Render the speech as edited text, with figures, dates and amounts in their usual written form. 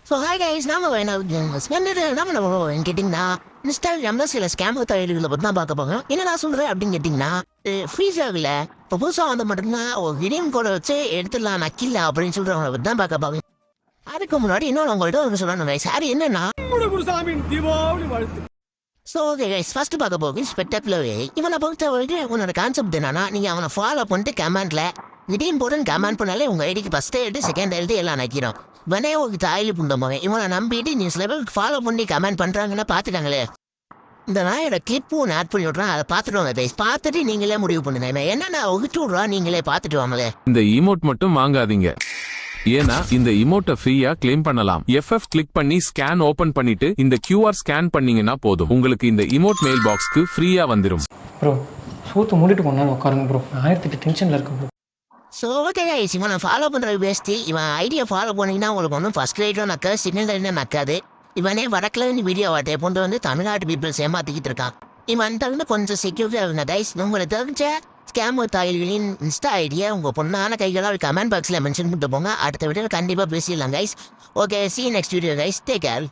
So hi guys நாம என்ன கேட்டிங்கன்னா இன்ஸ்டாகிராம்ல சில ஸ்கேம் தயாரிகளை பற்றி தான் பார்க்க போகிறோம். என்ன நான் சொல்கிறேன் அப்படின்னு கேட்டிங்கன்னா ஃப்ரீஸாவில் இப்போ புதுசாக வந்து மட்டும்தான் ஒரு விடியம் கோடை வச்சு எடுத்துடலாம் நக்கில்ல அப்படின்னு சொல்கிறவங்களை பற்றி தான் பார்க்க போகிறோம். அதுக்கு முன்னாடி இன்னொன்று உங்கள்கிட்ட ஒரு சொல்லணும் கைஸ். அது என்னன்னா ஸோ ஓகே கைஸ் ஃபர்ஸ்ட் பார்க்க போகும் ஸ்பெக்டாகுலர் இவனை பொறுத்த வரைக்கும் உன்னோட கான்செப்ட் என்னன்னா நீங்கள் அவனை ஃபாலோ பண்ணிட்டு கமெண்ட்ல விடியம் போடுன்னு கமெண்ட் பண்ணாலே உங்கள் ஐடிக்கு ஃபஸ்ட் எழுதி செகண்ட் எழுதி எல்லாம் நக்கிறோம். இவனே ஒரு தாயிலி புண்டமாக இவனை நம்பிட்டு நீ சில பேர் ஃபாலோ பண்ணி கமெண்ட் பண்ணுறாங்கன்னா பார்த்துட்டாங்களே. இந்த நாயோட கிளிப்பும் ஆட் பண்ணி விட்றான், அதை பார்த்துட்டு வாங்க கைஸ். பார்த்துட்டு நீங்களே முடிவு பண்ணுங்க. என்னென்ன ஒதுச்சு விட்றா நீங்களே பார்த்துட்டு வாங்களே. இந்த இமோட் மட்டும் வாங்காதீங்க, ஏன்னா இந்த இமோட்டை ஃப்ரீயா கிளைம் பண்ணலாம். FF கிளிக் பண்ணி ஸ்கேன் ஓபன் பண்ணிட்டு இந்த QR ஸ்கேன் பண்ணீங்கன்னா போதும், உங்களுக்கு இந்த இமோட் மெயில் பாக்ஸ்க்கு ஃப்ரீயா வந்துரும். ப்ரோ சூத்து மூடிட்டு போனா உட்காருங்க ப்ரோ, 1008 டென்ஷன்ல இருக்கு ப்ரோ. ஸோ ஓகே கைஸ் இவனை ஃபாலோ பண்ணுறது பெஸ்ட்டு. இவன் ஐடியா ஃபாலோ பண்ணிங்கன்னா உங்களுக்கு ஒன்றும் ஃபஸ்ட் ரைட்டும் நக்காது, சிக்னல் ரைட்டும் நக்காது. இவனே வடக்கில் வீடியோ வாட்டை கொண்டு வந்து தமிழ்நாட்டு பீப்புள்ஸ் ஏமாற்றிக்கிட்டு இருக்கான். இவன் தகுந்த கொஞ்சம் செக்யூரிட்டியாக இருந்த கைஸ். உங்களுக்கு தெரிஞ்ச ஸ்கேம் தாயில்களின் இன்ஸ்டா ஐடியா உங்கள் பொண்ணான கைகளால் கமெண்ட் பாக்ஸில் மென்ஷன் பண்ணிட்டு போங்க. அடுத்த வீடியோ கண்டிப்பாக பேசிடலாம் guys. Okay, see you next video guys, take care.